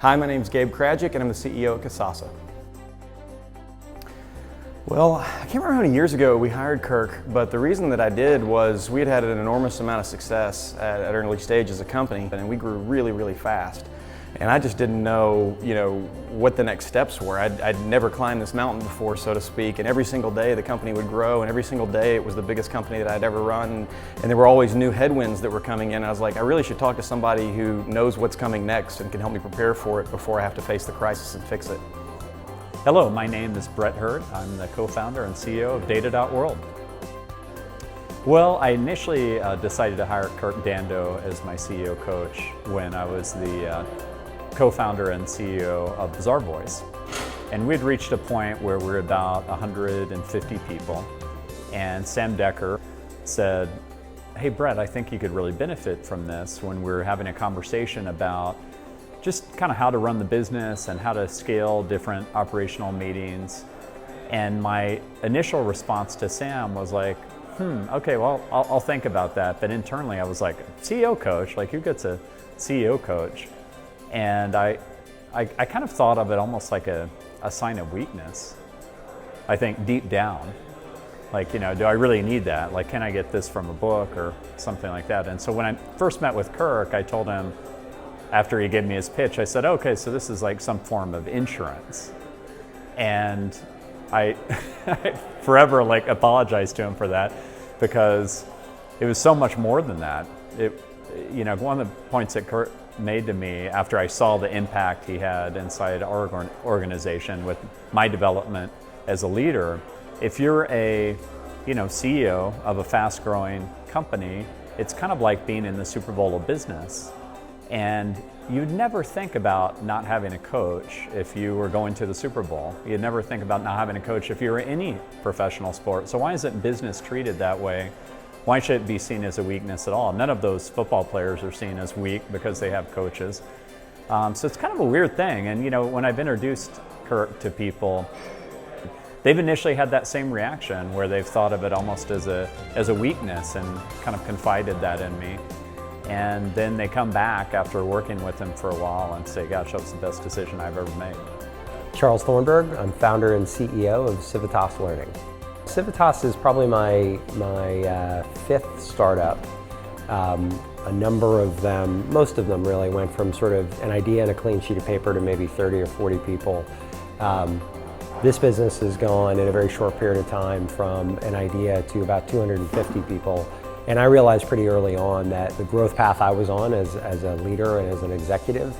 Hi, my name is Gabe Krajicek and I'm the CEO at Kasasa. Well, I can't remember how many years ago we hired Kirk, but the reason that I did was we had an enormous amount of success at an early stage as a company, and we grew really, really fast. And I just didn't know, what the next steps were. I'd never climbed this mountain before, so to speak, and every single day the company would grow, and every single day it was the biggest company that I'd ever run, and there were always new headwinds that were coming in. And I was like, I really should talk to somebody who knows what's coming next and can help me prepare for it before I have to face the crisis and fix it. Hello, my name is Bret Hart. I'm the co-founder and CEO of data.world. Well, I initially decided to hire Civitas Dando as my CEO coach when I was the co-founder and CEO of Bazaarvoice. And we'd reached a point where we were about 150 people. And Sam Decker said, hey Bret, I think you could really benefit from this, when we were having a conversation about just kind of how to run the business and how to scale different operational meetings. And my initial response to Sam was like, okay, well, I'll think about that. But internally I was like, CEO coach, like who gets a CEO coach? And I kind of thought of it almost like a sign of weakness. I think deep down, like, do I really need that? Like, can I get this from a book or something like that? And so when I first met with Kirk, I told him, after he gave me his pitch, I said, okay, so this is like some form of insurance. And I forever apologized to him for that, because it was so much more than that. One of the points that Kirk made to me after I saw the impact he had inside our organization with my development as a leader, if you're a CEO of a fast-growing company, it's kind of like being in the Super Bowl of business. And you'd never think about not having a coach if you were going to the Super Bowl. You'd never think about not having a coach if you were in any professional sport. So why isn't business treated that way? Why should it be seen as a weakness at all? None of those football players are seen as weak because they have coaches. So it's kind of a weird thing. And when I've introduced Kirk to people, they've initially had that same reaction where they've thought of it almost as a weakness and kind of confided that in me. And then they come back after working with him for a while and say, gosh, that was the best decision I've ever made. Charles Thornburgh, I'm founder and CEO of Civitas Learning. Civitas is probably my fifth startup. A number of them, most of them really, went from sort of an idea and a clean sheet of paper to maybe 30 or 40 people. This business has gone in a very short period of time from an idea to about 250 people. And I realized pretty early on that the growth path I was on as a leader and as an executive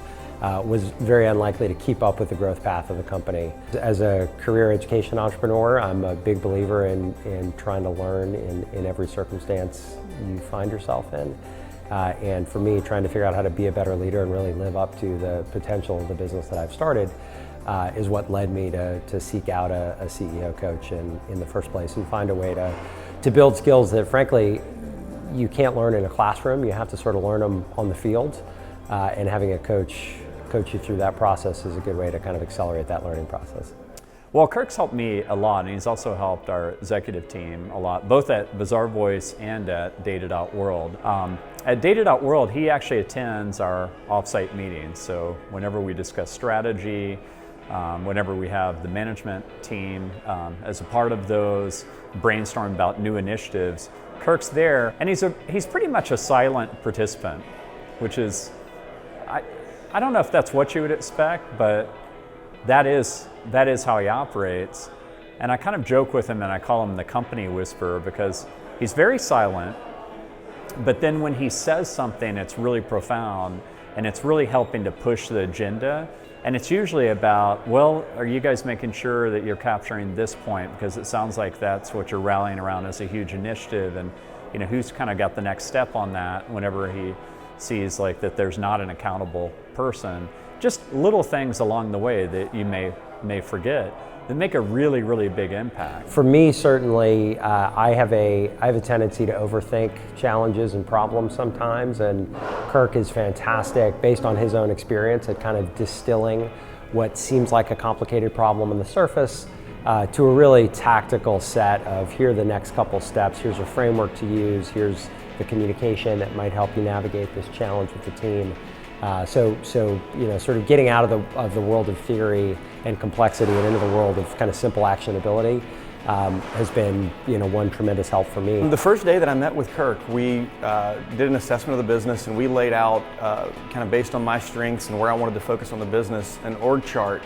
was very unlikely to keep up with the growth path of the company. As a career education entrepreneur, I'm a big believer in trying to learn in every circumstance you find yourself in. And for me, trying to figure out how to be a better leader and really live up to the potential of the business that I've started is what led me to seek out a CEO coach in the first place and find a way to build skills that, frankly, you can't learn in a classroom. You have to sort of learn them on the field, and having a coach you through that process is a good way to kind of accelerate that learning process. Well, Kirk's helped me a lot, and he's also helped our executive team a lot, both at Bazaarvoice and at data.world. At data.world, he actually attends our offsite meetings. So whenever we discuss strategy, whenever we have the management team as a part of those, brainstorm about new initiatives, Kirk's there, and he's pretty much a silent participant, which is, I don't know if that's what you would expect, but that is how he operates. And I kind of joke with him and I call him the company whisperer, because he's very silent, but then when he says something, it's really profound and it's really helping to push the agenda. And it's usually about, well, are you guys making sure that you're capturing this point? Because it sounds like that's what you're rallying around as a huge initiative. And who's kind of got the next step on that whenever he sees that there's not an accountable person. Just little things along the way that you may forget that make a really, really big impact. For me, certainly, I have a tendency to overthink challenges and problems sometimes, and Kirk is fantastic, based on his own experience, at kind of distilling what seems like a complicated problem on the surface to a really tactical set of, here are the next couple steps, here's a framework to use, here's the communication that might help you navigate this challenge with the team. So sort of getting out of the world of theory and complexity and into the world of kind of simple actionability has been one tremendous help for me. The first day that I met with Kirk, we did an assessment of the business, and we laid out, kind of based on my strengths and where I wanted to focus on the business, an org chart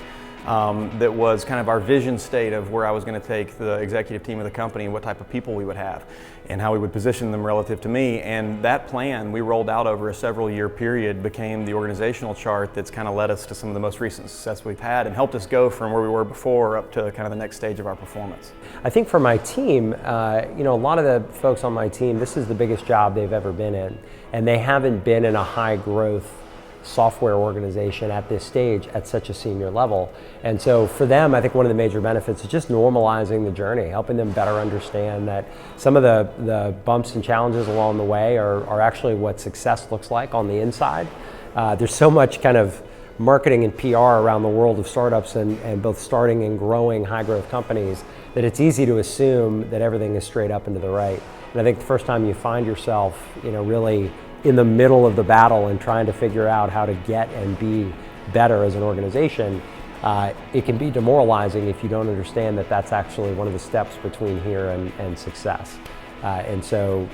that was kind of our vision state of where I was going to take the executive team of the company and what type of people we would have and how we would position them relative to me. And that plan we rolled out over a several year period became the organizational chart that's kind of led us to some of the most recent success we've had and helped us go from where we were before up to kind of the next stage of our performance. I think for my team, a lot of the folks on my team, this is the biggest job they've ever been in, and they haven't been in a high growth software organization at this stage at such a senior level. And so for them, I think one of the major benefits is just normalizing the journey, helping them better understand that some of the bumps and challenges along the way are actually what success looks like on the inside. There's so much kind of marketing and PR around the world of startups and both starting and growing high growth companies that it's easy to assume that everything is straight up and to the right. And I think the first time you find yourself, really in the middle of the battle and trying to figure out how to get and be better as an organization, it can be demoralizing if you don't understand that that's actually one of the steps between here and success. And so,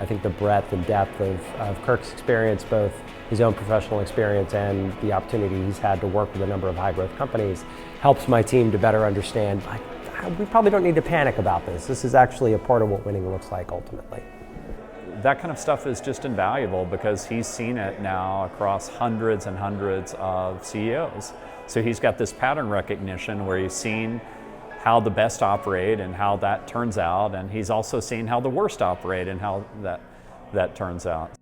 I think the breadth and depth of Kirk's experience, both his own professional experience and the opportunity he's had to work with a number of high growth companies, helps my team to better understand, we probably don't need to panic about this. This is actually a part of what winning looks like ultimately. That kind of stuff is just invaluable because he's seen it now across hundreds and hundreds of CEOs. So he's got this pattern recognition where he's seen how the best operate and how that turns out, and he's also seen how the worst operate and how that turns out.